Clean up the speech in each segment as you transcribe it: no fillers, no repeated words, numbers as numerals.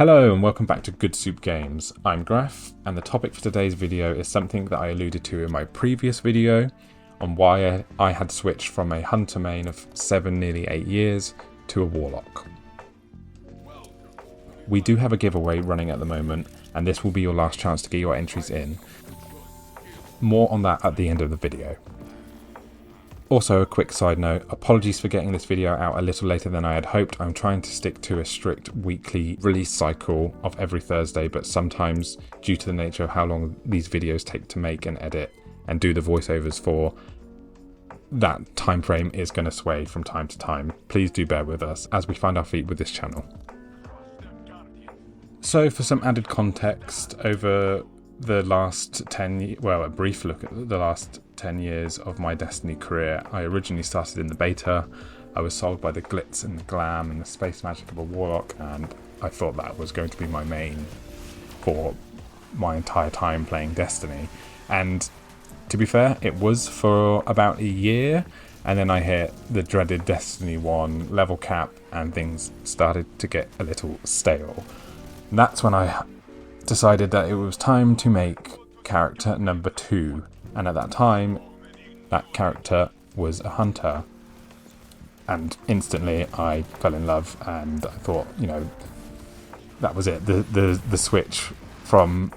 Hello and welcome back to Good Soup Games. I'm Graf, and the topic for today's video is something that I alluded to in my previous video on why I had switched from a hunter main of 7, nearly 8 years to a warlock. We do have a giveaway running at the moment, and this will be your last chance to get your entries in. More on that at the end of the video. Also, a quick side note, apologies for getting this video out a little later than I had hoped. I'm trying to stick to a strict weekly release cycle of every Thursday, but sometimes, due to the nature of how long these videos take to make and edit and do the voiceovers for, that time frame is going to sway from time to time. Please do bear with us as we find our feet with this channel. So for some added context, over the last 10, well, a brief look at the last 10 years of my Destiny career. I originally started in the beta. I was sold by the glitz and the glam and the space magic of a warlock, and I thought that was going to be my main for my entire time playing Destiny. And to be fair, it was for about a year, and then I hit the dreaded Destiny 1 level cap and things started to get a little stale. And that's when I decided that it was time to make character number 2, and at that time that character was a hunter, and instantly I fell in love, and I thought, you know, that was it. The switch from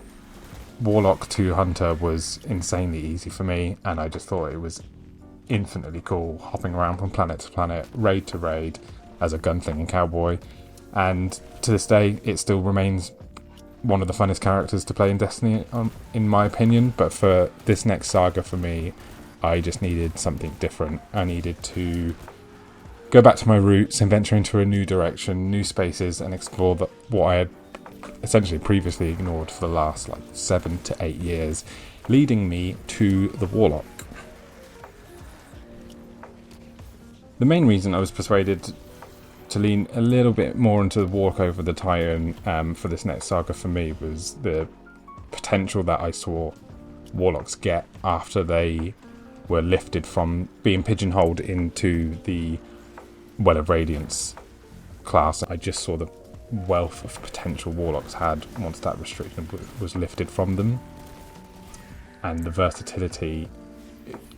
warlock to hunter was insanely easy for me, and I just thought it was infinitely cool hopping around from planet to planet, raid to raid as a gunslinging cowboy. And to this day it still remains one of the funnest characters to play in Destiny, in my opinion. But for this next saga for me, I just needed something different. I needed to go back to my roots and venture into a new direction, new spaces, and explore what I had essentially previously ignored for the last 7 to 8 years, leading me to the warlock. The main reason I was persuaded to lean a little bit more into the warlock over the Titan for this next saga for me was the potential that I saw warlocks get after they were lifted from being pigeonholed into the Well of Radiance class. I just saw the wealth of potential warlocks had once that restriction was lifted from them, and the versatility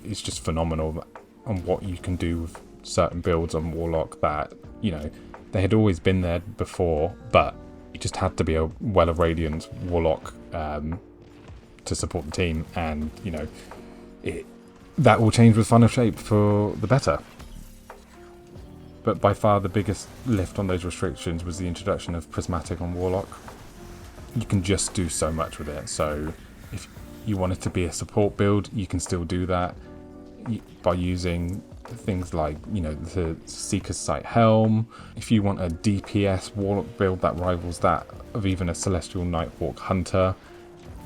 is just phenomenal on what you can do with certain builds on warlock that, you know, they had always been there before, but you just had to be a Well of Radiance warlock to support the team, and you know, that all changed with Final Shape for the better. But by far the biggest lift on those restrictions was the introduction of prismatic on warlock. You can just do so much with it. So if you want it to be a support build, you can still do that by using things like, you know, the Seeker's Sight Helm. If you want a DPS warlock build that rivals that of even a Celestial Nighthawk Hunter,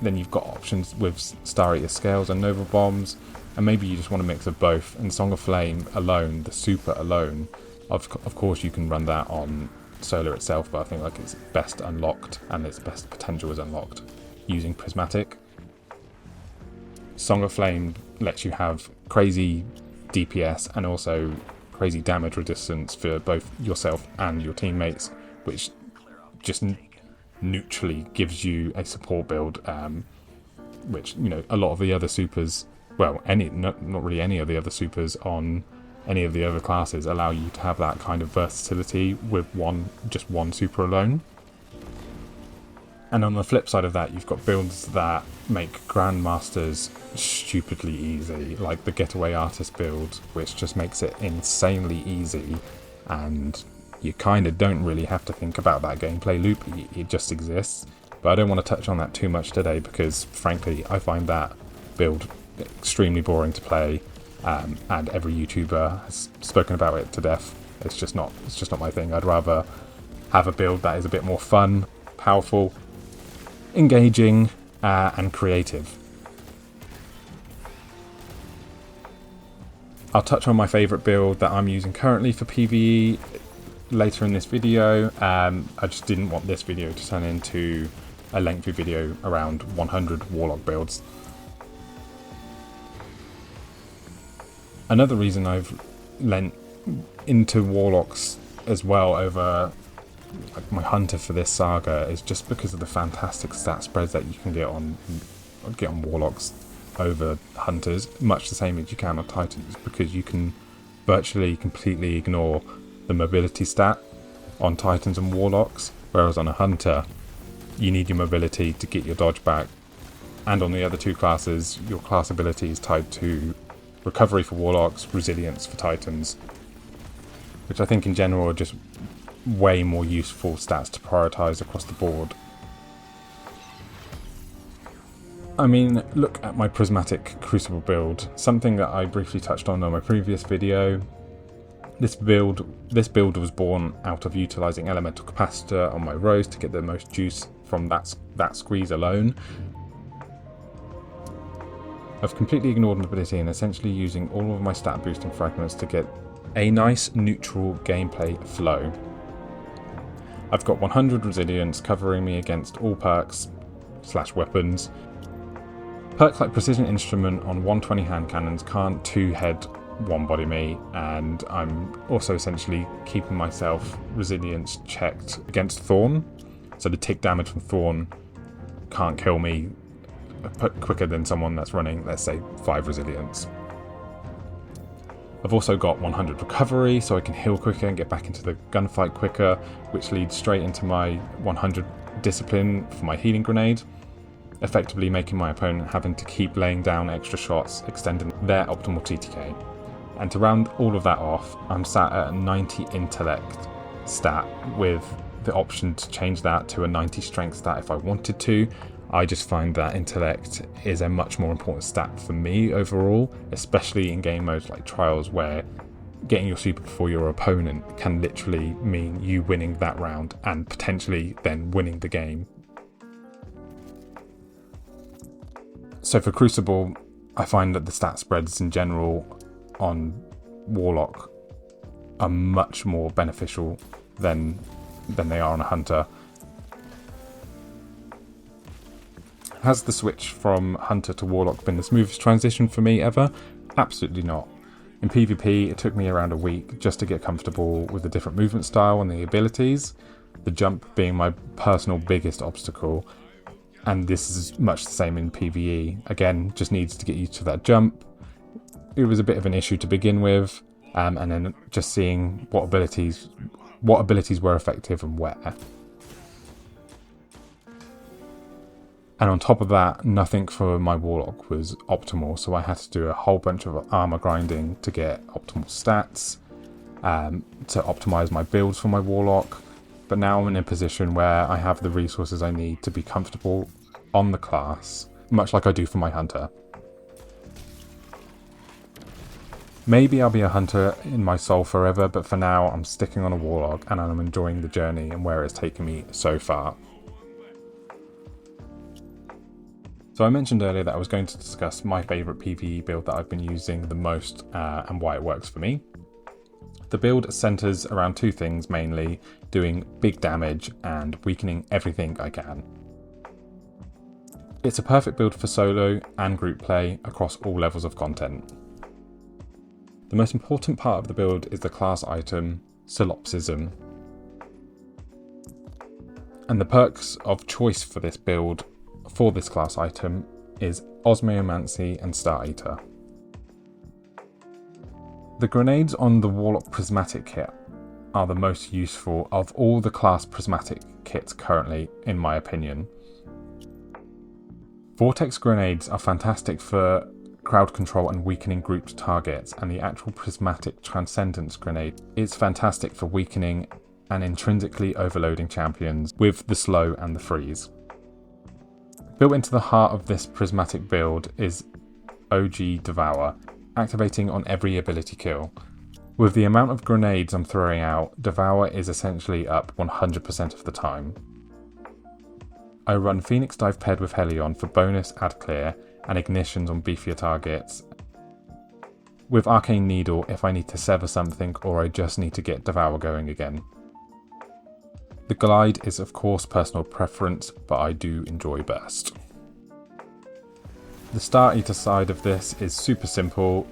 then you've got options with Star Eater Scales and Nova Bombs. And maybe you just want a mix of both. And Song of Flame alone, the super alone, of course you can run that on Solar itself, but I think like it's best unlocked and its best potential is unlocked using prismatic. Song of Flame lets you have crazy DPS and also crazy damage resistance for both yourself and your teammates, which just neutrally gives you a support build, which, you know, a lot of the other supers, well, not really any of the other supers on any of the other classes allow you to have that kind of versatility with just one super alone. And on the flip side of that, you've got builds that make Grandmasters stupidly easy, like the Getaway Artist build, which just makes it insanely easy, and you kind of don't really have to think about that gameplay loop, it just exists. But I don't want to touch on that too much today because, frankly, I find that build extremely boring to play, and every YouTuber has spoken about it to death. It's just not my thing. I'd rather have a build that is a bit more fun, powerful, engaging, and creative. I'll touch on my favourite build that I'm using currently for PvE later in this video. I just didn't want this video to turn into a lengthy video around 100 warlock builds. Another reason I've lent into warlocks as well over like my hunter for this saga is just because of the fantastic stat spreads that you can get on warlocks over hunters, much the same as you can on titans, because you can virtually completely ignore the mobility stat on titans and warlocks, whereas on a hunter you need your mobility to get your dodge back, and on the other two classes your class ability is tied to recovery for warlocks, resilience for titans, which I think in general are just way more useful stats to prioritize across the board. I mean, look at my prismatic crucible build, something that I briefly touched on my previous video. This build was born out of utilising elemental capacitor on my rose to get the most juice from that squeeze alone. I've completely ignored mobility and essentially using all of my stat boosting fragments to get a nice neutral gameplay flow. I've got 100 resilience covering me against all perks / weapons. Perks like Precision Instrument on 120 hand cannons can't 2-head one-body me, and I'm also essentially keeping myself resilience checked against Thorn, so the tick damage from Thorn can't kill me quicker than someone that's running, let's say, 5 resilience. I've also got 100 recovery, so I can heal quicker and get back into the gunfight quicker, which leads straight into my 100 discipline for my healing grenade, effectively making my opponent having to keep laying down extra shots, extending their optimal TTK. And to round all of that off, I'm sat at a 90 intellect stat with the option to change that to a 90 strength stat if I wanted to. I just find that intellect is a much more important stat for me overall, especially in game modes like Trials, where getting your super before your opponent can literally mean you winning that round and potentially then winning the game. So for Crucible, I find that the stat spreads in general on Warlock are much more beneficial than they are on a Hunter. Has the switch from Hunter to Warlock been the smoothest transition for me ever? Absolutely not. In PvP, it took me around a week just to get comfortable with the different movement style and the abilities, the jump being my personal biggest obstacle, and this is much the same in PvE. Again, just needs to get used to that jump. It was a bit of an issue to begin with, and then just seeing what abilities were effective and where. And on top of that, nothing for my Warlock was optimal, so I had to do a whole bunch of armor grinding to get optimal stats, to optimize my builds for my Warlock. But now I'm in a position where I have the resources I need to be comfortable on the class, much like I do for my Hunter. Maybe I'll be a Hunter in my soul forever, but for now I'm sticking on a Warlock and I'm enjoying the journey and where it's taken me so far. So I mentioned earlier that I was going to discuss my favourite PvE build that I've been using the most and why it works for me. The build centres around two things mainly, doing big damage and weakening everything I can. It's a perfect build for solo and group play across all levels of content. The most important part of the build is the class item, Solipsism. And the perks of choice for this build for this class item is Osmiomancy and Star Eater. The grenades on the Warlock Prismatic kit are the most useful of all the class Prismatic kits currently, in my opinion. Vortex grenades are fantastic for crowd control and weakening grouped targets, and the actual Prismatic Transcendence grenade is fantastic for weakening and intrinsically overloading champions with the slow and the freeze. Built into the heart of this Prismatic build is OG Devour, activating on every ability kill. With the amount of grenades I'm throwing out, Devour is essentially up 100% of the time. I run Phoenix Dive paired with Helion for bonus ad clear and ignitions on beefier targets, with Arcane Needle if I need to sever something or I just need to get Devour going again. The glide is of course personal preference, but I do enjoy burst. The Star Eater side of this is super simple.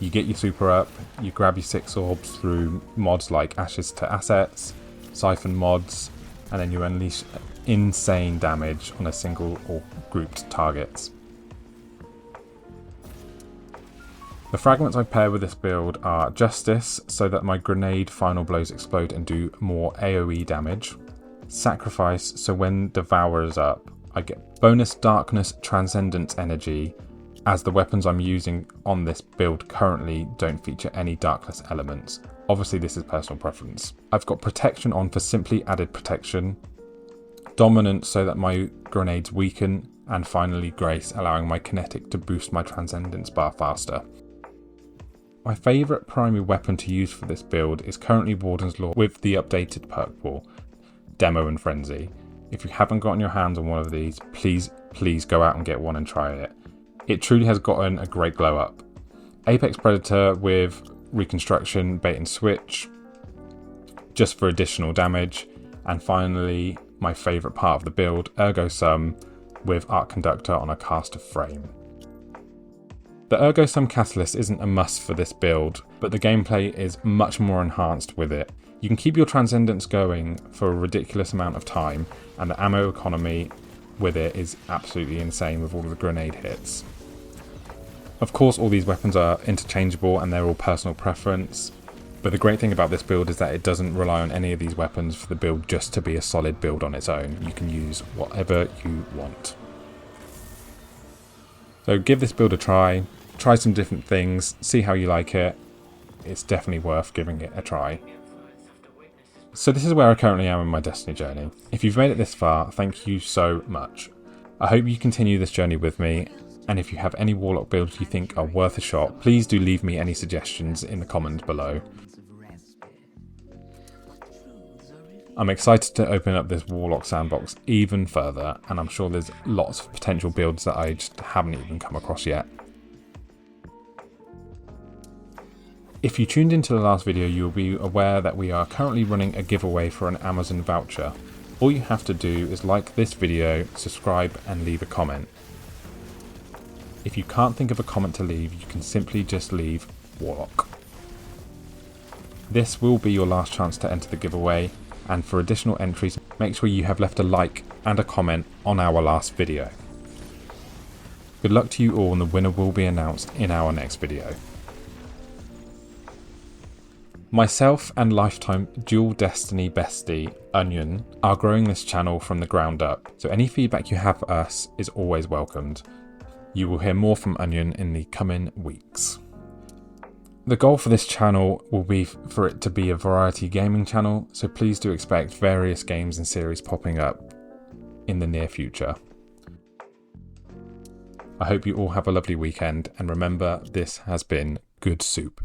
You get your super up, you grab your 6 orbs through mods like Ashes to Assets, siphon mods, and then you unleash insane damage on a single or grouped targets. The fragments I pair with this build are Justice, so that my grenade final blows explode and do more AoE damage. Sacrifice, so when Devour is up, I get bonus Darkness Transcendence energy, as the weapons I'm using on this build currently don't feature any Darkness elements. Obviously this is personal preference. I've got Protection on for simply added protection. Dominance, so that my grenades weaken. And finally Grace, allowing my kinetic to boost my Transcendence bar faster. My favourite primary weapon to use for this build is currently Warden's Law with the updated perk pool, Demo and Frenzy. If you haven't gotten your hands on one of these, please go out and get one and try it. It truly has gotten a great glow up. Apex Predator with Reconstruction, Bait and Switch, just for additional damage. And finally, my favourite part of the build, Ergo Sum with Arc Conductor on a caster frame. The Ergo Sum Catalyst isn't a must for this build, but the gameplay is much more enhanced with it. You can keep your Transcendence going for a ridiculous amount of time, and the ammo economy with it is absolutely insane with all of the grenade hits. Of course, all these weapons are interchangeable and they're all personal preference, but the great thing about this build is that it doesn't rely on any of these weapons for the build just to be a solid build on its own. You can use whatever you want. So give this build a try some different things, see how you like it. It's definitely worth giving it a try. So this is where I currently am in my Destiny journey. If you've made it this far, thank you so much. I hope you continue this journey with me, and if you have any Warlock builds you think are worth a shot, please do leave me any suggestions in the comments below. I'm excited to open up this Warlock sandbox even further, and I'm sure there's lots of potential builds that I just haven't even come across yet. If you tuned into the last video, you'll be aware that we are currently running a giveaway for an Amazon voucher. All you have to do is like this video, subscribe and leave a comment. If you can't think of a comment to leave, you can simply just leave Warlock. This will be your last chance to enter the giveaway, and for additional entries, make sure you have left a like and a comment on our last video. Good luck to you all, and the winner will be announced in our next video. Myself and lifetime dual Destiny bestie, Onion, are growing this channel from the ground up, so any feedback you have for us is always welcomed. You will hear more from Onion in the coming weeks. The goal for this channel will be for it to be a variety gaming channel, so please do expect various games and series popping up in the near future. I hope you all have a lovely weekend, and remember, this has been Good Soup.